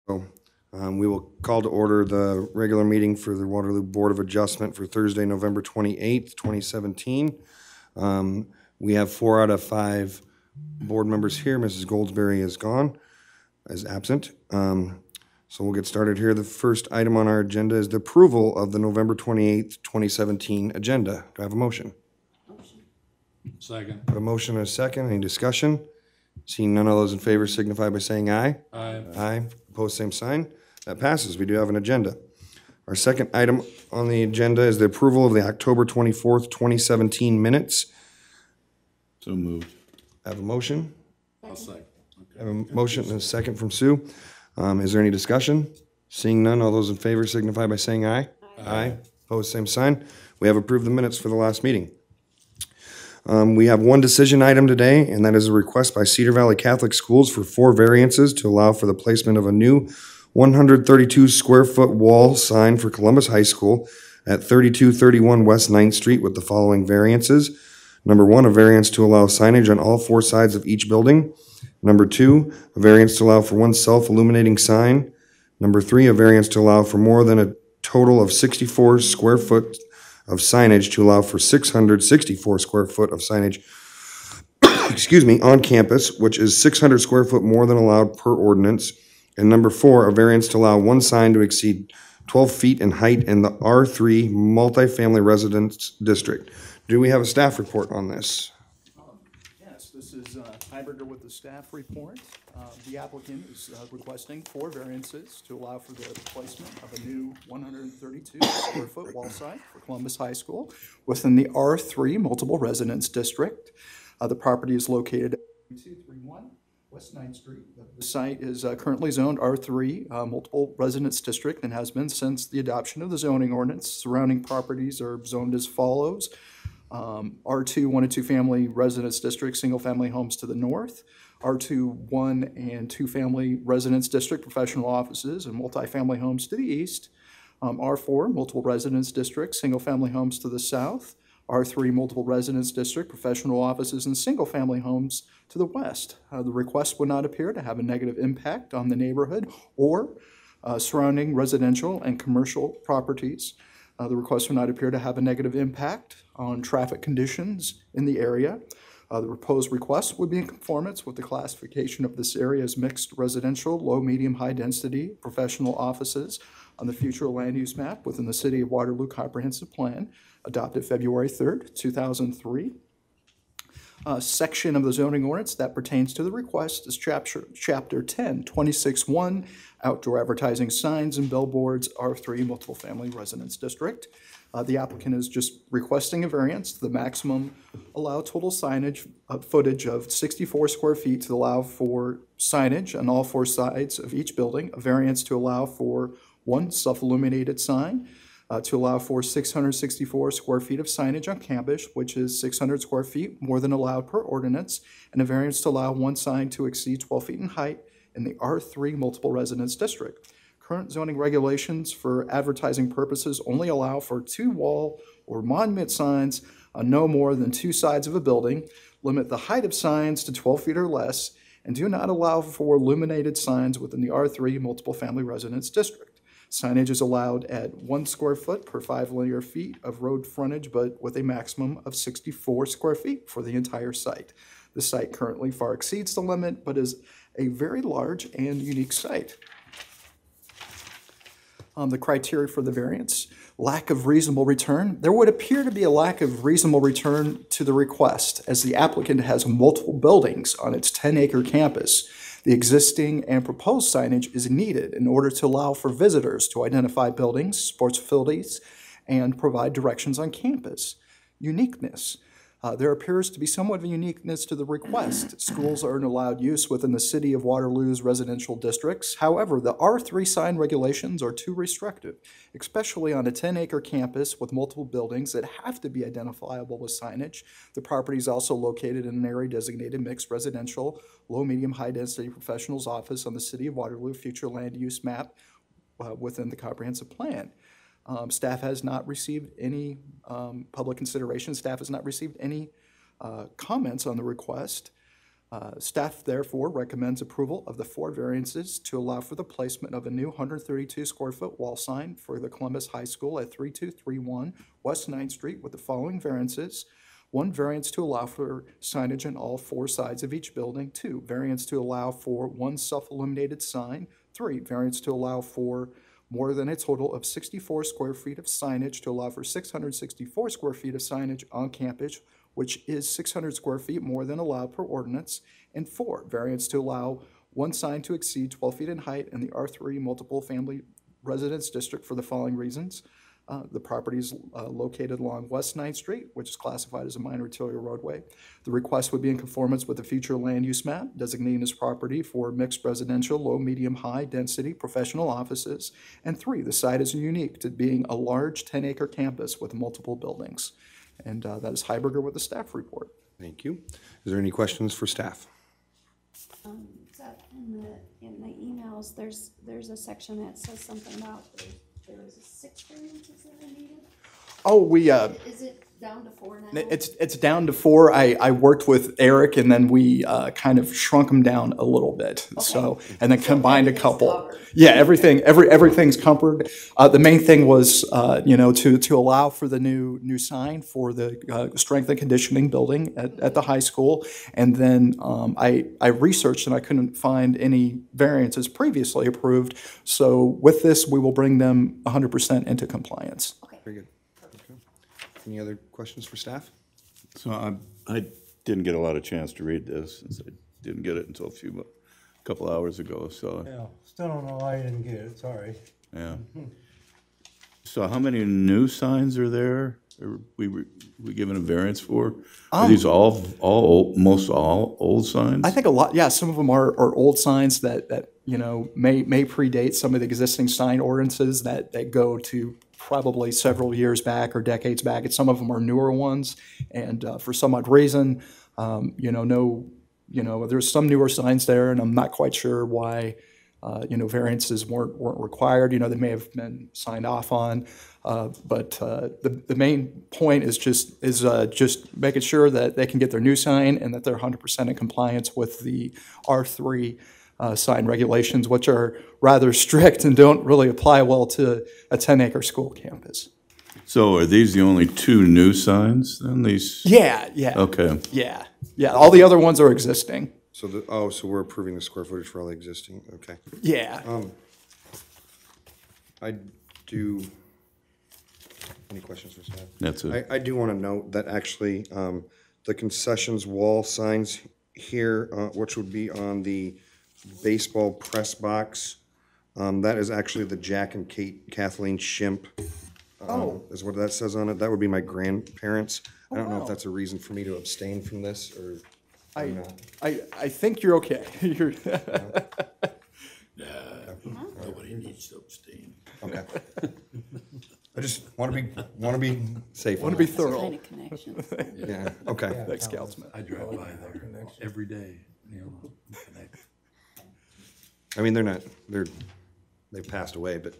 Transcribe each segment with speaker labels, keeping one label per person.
Speaker 1: So, we will call to order the regular meeting for the Waterloo Board of Adjustment for Thursday, November 28th, 2017. We have 4 out of 5 board members here. Mrs. Goldsberry is gone, is absent. So we'll get started here. The first item on our agenda is the approval of the November 28th, 2017 agenda. Do I have a motion?
Speaker 2: Second.
Speaker 1: I have a motion and a second. Any discussion? Seeing none, all those in favor signify by saying aye.
Speaker 2: Aye.
Speaker 1: Aye. Opposed, same sign. That passes. We do have an agenda. Our second item on the agenda is the approval of the October 24th, 2017 minutes.
Speaker 2: So moved.
Speaker 1: I have a motion.
Speaker 2: I'll second.
Speaker 1: I have a motion and a second from Sue. Is there any discussion? Seeing none, all those in favor signify by saying aye. Aye. Opposed, same sign. We have approved the minutes for the last meeting. We have one decision item today, and that is a request by Cedar Valley Catholic Schools for 4 variances to allow for the placement of a new 132 square foot wall sign for Columbus High School at 3231 West 9th Street with the following variances. Number 1, a variance to allow signage on all 4 sides of each building. Number 2, a variance to allow for 1 self-illuminating sign. Number 3, a variance to allow for more than a total of 64 square foot of signage to allow for 664 square foot of signage, on campus, which is 600 square foot more than allowed per ordinance. And number 4, a variance to allow 1 sign to exceed 12 feet in height in the R3 multifamily residence district. Do we have a staff report on this?
Speaker 3: Yes, this is Heiberger with the staff report. The applicant is requesting 4 variances to allow for the placement of a new 132 square foot wall sign for Columbus High School within the R3 multiple residence district. The property is located at 231 West 9th Street. The site is currently zoned R3 multiple residence district and has been since the adoption of the zoning ordinance. Surrounding properties are zoned as follows. R2 1 and 2 family residence district, single family homes to the north. R2 1 and 2 family residence district, professional offices and multifamily homes to the east. R4 multiple residence district, single family homes to the south. R3 multiple residence district, professional offices and single family homes to the west. The request would not appear to have a negative impact on the neighborhood or surrounding residential and commercial properties. The request would not appear to have a negative impact on traffic conditions in the area. The proposed request would be in conformance with the classification of this area as mixed residential, low, medium, high density, professional offices on the future land use map within the City of Waterloo Comprehensive Plan, adopted February 3rd, 2003. Section of the zoning ordinance that pertains to the request is Chapter 10, 26.1, outdoor advertising signs and billboards, R3 multiple family residence district. The applicant is just requesting a variance to the maximum allowed total signage footage of 64 square feet to allow for signage on all 4 sides of each building, a variance to allow for 1 self-illuminated sign, to allow for 664 square feet of signage on campus, which is 600 square feet more than allowed per ordinance, and a variance to allow 1 sign to exceed 12 feet in height in the R3 multiple residence district. Current zoning regulations for advertising purposes only allow for 2 wall or monument signs on no more than 2 sides of a building, limit the height of signs to 12 feet or less, and do not allow for illuminated signs within the R3 multiple family residence district. Signage is allowed at 1 square foot per 5 linear feet of road frontage, but with a maximum of 64 square feet for the entire site. The site currently far exceeds the limit, but is a very large and unique site. The criteria for the variance: lack of reasonable return. There would appear to be a lack of reasonable return to the request, as the applicant has multiple buildings on its 10-acre campus. The existing and proposed signage is needed in order to allow for visitors to identify buildings, sports facilities, and provide directions on campus. Uniqueness. There appears to be somewhat of a uniqueness to the request. Schools are an allowed use within the City of Waterloo's residential districts. However, the R3 sign regulations are too restrictive, especially on a 10-acre campus with multiple buildings that have to be identifiable with signage. The property is also located in an area designated mixed residential, low, medium, high density professionals office on the City of Waterloo future land use map within the comprehensive plan. Staff has not received any public consideration. Staff has not received any comments on the request. Staff therefore recommends approval of the 4 variances to allow for the placement of a new 132-square-foot wall sign for the Columbus High School at 3231 West 9th Street with the following variances. 1 variance to allow for signage on all 4 sides of each building. 2, variance to allow for 1 self-illuminated sign. 3, variance to allow for more than a total of 64 square feet of signage to allow for 664 square feet of signage on campus, which is 600 square feet more than allowed per ordinance. And 4, variance to allow 1 sign to exceed 12 feet in height in the R3 multiple family residence district for the following reasons. The property is located along West 9th Street, which is classified as a minor arterial roadway. The request would be in conformance with the future land use map, designating this property for mixed residential, low, medium, high density professional offices. And 3, the site is unique to being a large 10-acre campus with multiple buildings. And that is Heiberger with the staff report.
Speaker 1: Thank you. Is there any questions for staff?
Speaker 4: So in the emails, there's a section that says something about there was 6 variances that are needed.
Speaker 3: Oh, we
Speaker 4: Is it down to 4 now?
Speaker 3: it's down to 4. I worked with Eric, and then we kind of shrunk them down a little bit. So, and then combined a
Speaker 4: everything's
Speaker 3: couple.
Speaker 4: covered.
Speaker 3: Yeah, everything's covered. The main thing was, to allow for the new sign for the strength and conditioning building at the high school. And then I researched and I couldn't find any variances previously approved. So with this, we will bring them 100% into compliance.
Speaker 1: Very good. Okay. Any other questions for staff?
Speaker 2: So I didn't get a lot of chance to read this, since I didn't get it until a couple hours ago, so,
Speaker 5: Yeah, still don't know why you didn't get it, sorry.
Speaker 2: yeah. So how many new signs are there? Are we given a variance for? Are these all old signs?
Speaker 3: I think a lot, yeah, some of them are old signs that may predate some of the existing sign ordinances that go to probably several years back or decades back. And some of them are newer ones. And for some odd reason, there's some newer signs there, and I'm not quite sure why, variances weren't required. They may have been signed off on. But the main point is just making sure that they can get their new sign and that they're 100% in compliance with the R3 sign regulations, which are rather strict and don't really apply well to a 10-acre school campus.
Speaker 2: So are these the only 2 new signs then, these?
Speaker 3: Yeah.
Speaker 2: Okay.
Speaker 3: Yeah. All the other ones are existing.
Speaker 1: So so we're approving the square footage for all the existing, okay.
Speaker 3: Yeah.
Speaker 1: I do, any questions for staff?
Speaker 2: That's it.
Speaker 1: I do want to note that actually, the concessions wall signs here, which would be on the baseball press box, that is actually the Jack and Kathleen Shimp. Is what that says on it. That would be my grandparents. I don't know if that's a reason for me to abstain from this or not.
Speaker 3: I think you're okay.
Speaker 2: Nobody needs to abstain.
Speaker 1: Okay. I just want to be safe.
Speaker 3: Want to be
Speaker 4: Kind
Speaker 3: thorough.
Speaker 4: of connection.
Speaker 1: Yeah, okay.
Speaker 3: Thanks, Councilman.
Speaker 6: I drive by there every day, connect.
Speaker 1: I mean, they've passed away, but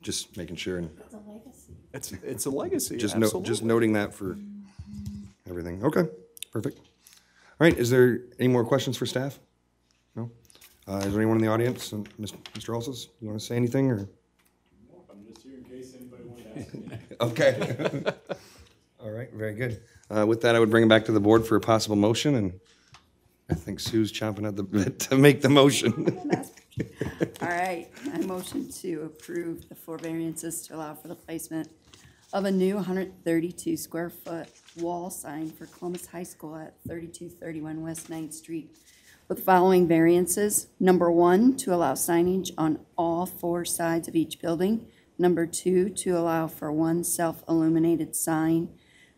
Speaker 1: just making sure and
Speaker 4: It's a legacy.
Speaker 3: It's a legacy.
Speaker 1: just
Speaker 3: absolutely.
Speaker 1: noting that for everything. Okay, perfect. All right, is there any more questions for staff? No? Is there anyone in the audience? Mr. Olsos, you want to say anything or?
Speaker 6: I'm just here in case anybody wanted to ask me.
Speaker 1: Okay. All right, very good. With that, I would bring it back to the board for a possible motion, and I think Sue's chomping at the bit to make the motion.
Speaker 4: All right, I motion to approve the 4 variances to allow for the placement of a new 132-square-foot wall sign for Columbus High School at 3231 West 9th Street with the following variances. Number 1, to allow signage on all 4 sides of each building. Number 2, to allow for 1 self-illuminated sign.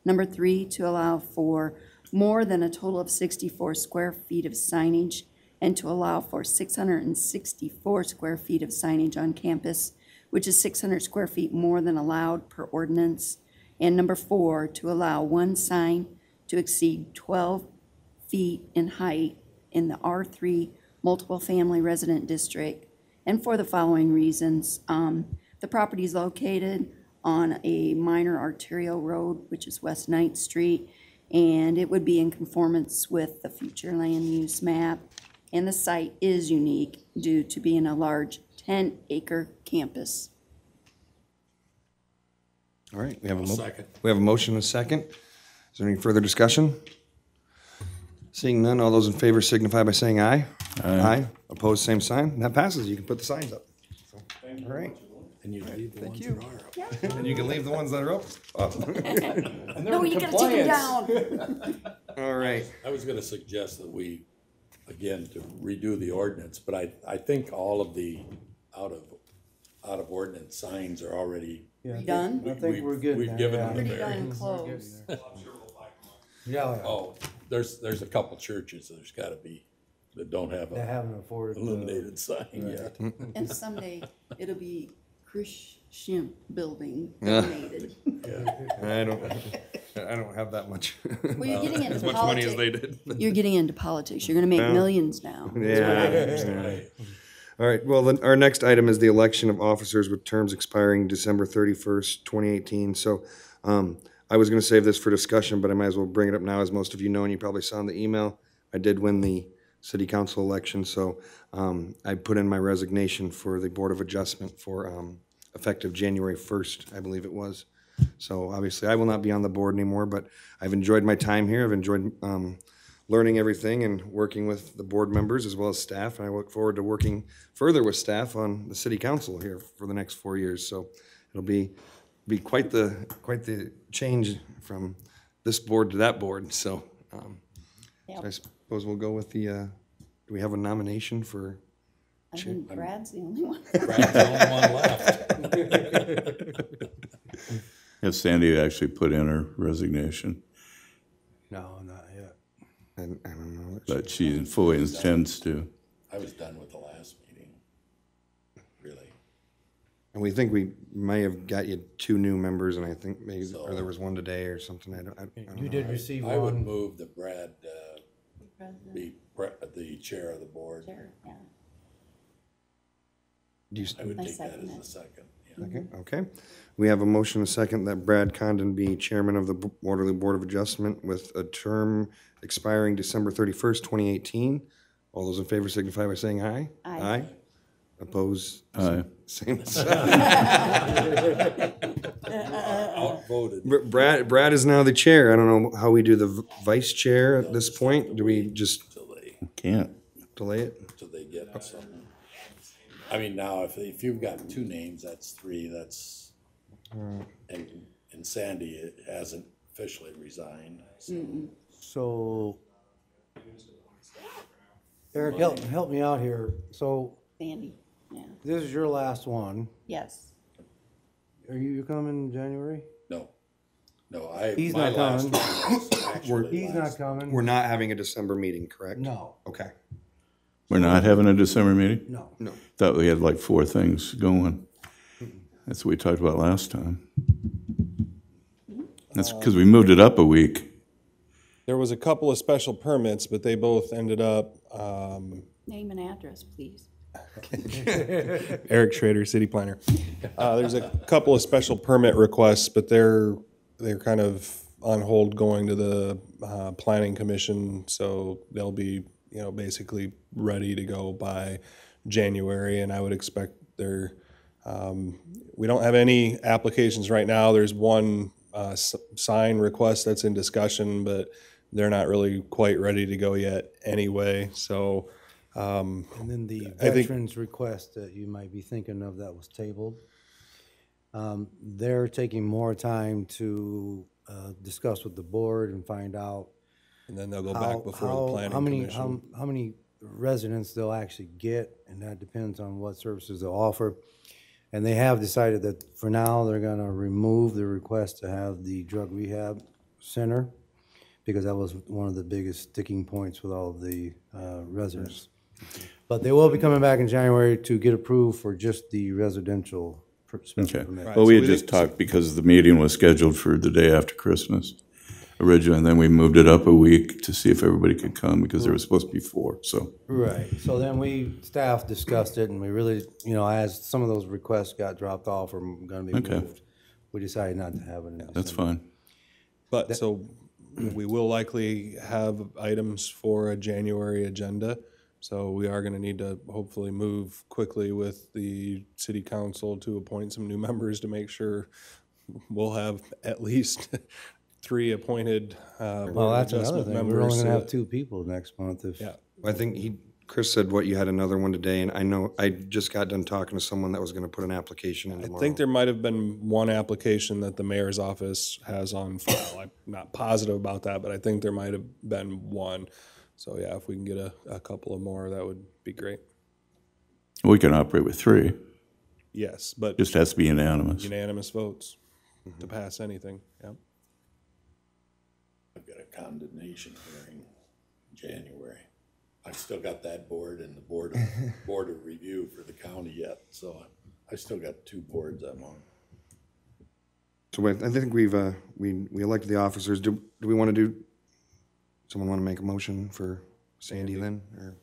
Speaker 4: Number 3, to allow for more than a total of 64 square feet of signage and to allow for 664 square feet of signage on campus, which is 600 square feet more than allowed per ordinance. And number 4, to allow 1 sign to exceed 12 feet in height in the R3 multiple family resident district. And for the following reasons, the property is located on a minor arterial road, which is West 9th Street, and it would be in conformance with the future land use map. And the site is unique due to being a large 10-acre campus.
Speaker 1: All right, we have a
Speaker 6: Second.
Speaker 1: we have a motion and a second. Is there any further discussion? Seeing none, all those in favor signify by saying aye. Aye. Opposed, same sign. That passes. You can put the signs up. So, all right.
Speaker 6: And you leave the ones that are.
Speaker 1: And you can leave the ones that are up.
Speaker 4: No, you gotta take them down.
Speaker 1: All right.
Speaker 6: I was gonna suggest that we, again, to redo the ordinance, but I think all of the out of ordinance signs are already.
Speaker 4: Done?
Speaker 5: I think we're good
Speaker 6: We've
Speaker 5: now,
Speaker 6: given
Speaker 5: yeah.
Speaker 6: them the
Speaker 4: Pretty done
Speaker 6: variance.
Speaker 4: close.
Speaker 5: Yeah,
Speaker 6: Oh, there's a couple churches that there's gotta be, that don't have
Speaker 5: they
Speaker 6: a
Speaker 5: haven't afforded.
Speaker 6: illuminated sign yet.
Speaker 4: And someday it'll be Christian building donated.
Speaker 1: I don't have that much.
Speaker 4: Well, you're getting into
Speaker 1: As much money as they
Speaker 4: politics.
Speaker 1: did.
Speaker 4: You're getting into politics. You're gonna make millions now.
Speaker 1: Yeah. All right, well, then our next item is the election of officers with terms expiring December 31st, 2018. So I was going to save this for discussion, but I might as well bring it up now. As most of you know, and you probably saw in the email, I did win the city council election. So I put in my resignation for the Board of Adjustment for effective January 1st, I believe it was. So obviously I will not be on the board anymore, but I've enjoyed my time here. I've enjoyed learning everything and working with the board members as well as staff. And I look forward to working further with staff on the city council here for the next 4 years. So it'll be quite the change from this board to that board. So, so I suppose we'll go with the, do we have a nomination for?
Speaker 4: I think Brad's the only one.
Speaker 6: Brad's the only one left.
Speaker 2: Have Sandy actually put in her resignation,
Speaker 5: No, not yet.
Speaker 1: I don't know.
Speaker 2: but she fully intends to.
Speaker 6: I was done with the last meeting, really.
Speaker 1: And we think we may have got you 2 new members, and I think maybe, or there was one today or something. I don't
Speaker 5: You
Speaker 1: know.
Speaker 5: did receive
Speaker 6: I would
Speaker 5: one.
Speaker 6: move that Brad be the chair of the board.
Speaker 4: Yeah.
Speaker 1: Do you,
Speaker 6: I would
Speaker 4: I
Speaker 6: take that
Speaker 4: second
Speaker 6: as
Speaker 4: it.
Speaker 6: a second. Yeah.
Speaker 1: okay. We have a motion and a second that Brad Condon be chairman of the Waterloo Board of Adjustment with a term expiring December 31st, 2018. All those in favor signify by saying aye.
Speaker 4: Aye.
Speaker 1: Opposed?
Speaker 2: Aye.
Speaker 1: Same.
Speaker 6: Outvoted.
Speaker 1: Brad is now the chair. I don't know how we do the vice chair at this point. Do we just
Speaker 2: Can't.
Speaker 1: delay it?
Speaker 6: Till they get some. I mean, now, if you've got 2 names, that's 3, that's, and Sandy hasn't officially resigned.
Speaker 5: So, Eric, help me out here. So,
Speaker 4: Sandy, yeah.
Speaker 5: this is your last one.
Speaker 4: Yes.
Speaker 5: Are you coming in January?
Speaker 6: No,
Speaker 5: He's
Speaker 6: my
Speaker 5: not
Speaker 6: last
Speaker 5: coming.
Speaker 6: one was actually
Speaker 5: He's
Speaker 6: last.
Speaker 5: not coming?
Speaker 1: We're not having a December meeting, correct?
Speaker 5: No,
Speaker 1: Okay.
Speaker 2: We're not having a December meeting?
Speaker 5: no.
Speaker 1: No.
Speaker 2: Thought we had like 4 things going. That's what we talked about last time. That's because we moved it up a week.
Speaker 7: There was a couple of special permits, but they both ended up,
Speaker 4: Name and address, please.
Speaker 7: Eric Schrader, city planner. There's a couple of special permit requests, but they're kind of on hold going to the planning commission, so they'll be, basically ready to go by January, and I would expect we don't have any applications right now. There's one sign request that's in discussion, but they're not really quite ready to go yet anyway, so.
Speaker 5: And then the
Speaker 7: I think-
Speaker 5: veterans request that you might be thinking of that was tabled. They're taking more time to discuss with the board and find out
Speaker 7: And then they'll go
Speaker 5: how,
Speaker 7: back before the
Speaker 5: how
Speaker 7: planning
Speaker 5: many,
Speaker 7: commission.
Speaker 5: how many residents they'll actually get, and that depends on what services they'll offer. And they have decided that for now, they're gonna remove the request to have the drug rehab center, because that was one of the biggest sticking points with all of the residents. But they will be coming back in January to get approved for just the residential special
Speaker 2: Okay.
Speaker 5: permit.
Speaker 2: Well, we
Speaker 7: so
Speaker 2: had
Speaker 7: we
Speaker 2: just talked because the meeting was scheduled for the day after Christmas originally, and then we moved it up a week to see if everybody could come because there was supposed to be 4, so.
Speaker 5: Right, so then staff discussed it, and we really, as some of those requests got dropped off or gonna be
Speaker 2: Okay.
Speaker 5: moved, we decided not to have it in December.
Speaker 2: That's fine.
Speaker 7: But, so, We will likely have items for a January agenda. So we are gonna need to hopefully move quickly with the city council to appoint some new members to make sure we'll have at least 3 appointed,
Speaker 5: Well,
Speaker 7: Board of
Speaker 5: that's another
Speaker 7: Adjustment
Speaker 5: thing.
Speaker 7: members.
Speaker 5: We're only gonna
Speaker 7: so
Speaker 5: have 2 people next month if.
Speaker 7: Yeah.
Speaker 1: I think Chris said you had another one today, and I know, I just got done talking to someone that was gonna put an application in
Speaker 7: I
Speaker 1: tomorrow.
Speaker 7: think there might have been one application that the mayor's office has on file. I'm not positive about that, but I think there might have been one. So yeah, if we can get a couple of more, that would be great.
Speaker 2: We can operate with 3,
Speaker 7: Yes, but
Speaker 2: just has to be unanimous.
Speaker 7: unanimous votes to pass anything, yeah.
Speaker 6: I've got a condemnation hearing in January. I've still got that board and the board of review for the county yet, so I still got 2 boards I'm on.
Speaker 1: So I think we elected the officers. Do we want to do, someone want to make a motion for Sandy then? Or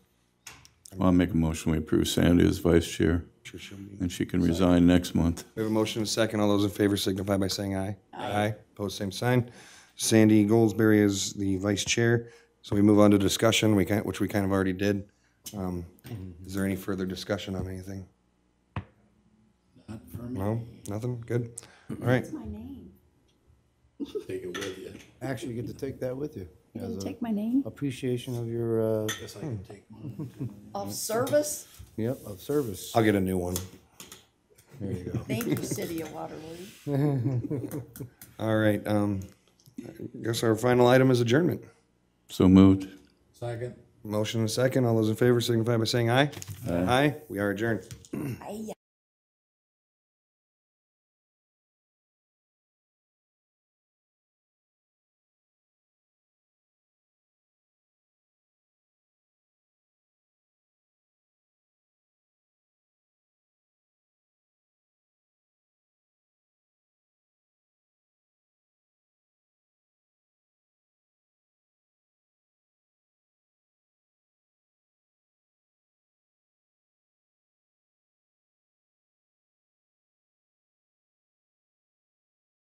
Speaker 2: Well, I'll make a motion, we approve Sandy as vice chair,
Speaker 1: sure she'll be.
Speaker 2: and she can resign next month.
Speaker 1: We have a motion and a second. All those in favor signify by saying aye. Aye. Opposed, same sign. Sandy Goldsberry is the vice chair. So we move on to discussion, which we kind of already did. Is there any further discussion on anything?
Speaker 6: Not for me.
Speaker 1: No? Nothing? Good? All right.
Speaker 4: My name.
Speaker 6: Take it with you.
Speaker 5: Actually, you get to take that with you.
Speaker 4: You
Speaker 5: As
Speaker 4: gonna
Speaker 5: a
Speaker 4: take my name?
Speaker 5: appreciation of your,
Speaker 6: Guess I can take mine too.
Speaker 4: Of service?
Speaker 5: of service.
Speaker 1: I'll get a new one.
Speaker 5: There you go.
Speaker 4: Thank you, City of Waterloo.
Speaker 1: All right. I guess our final item is adjournment.
Speaker 2: So moved.
Speaker 6: Second.
Speaker 1: Motion and a second. All those in favor signify by saying aye. Aye. We are adjourned.
Speaker 4: Aye.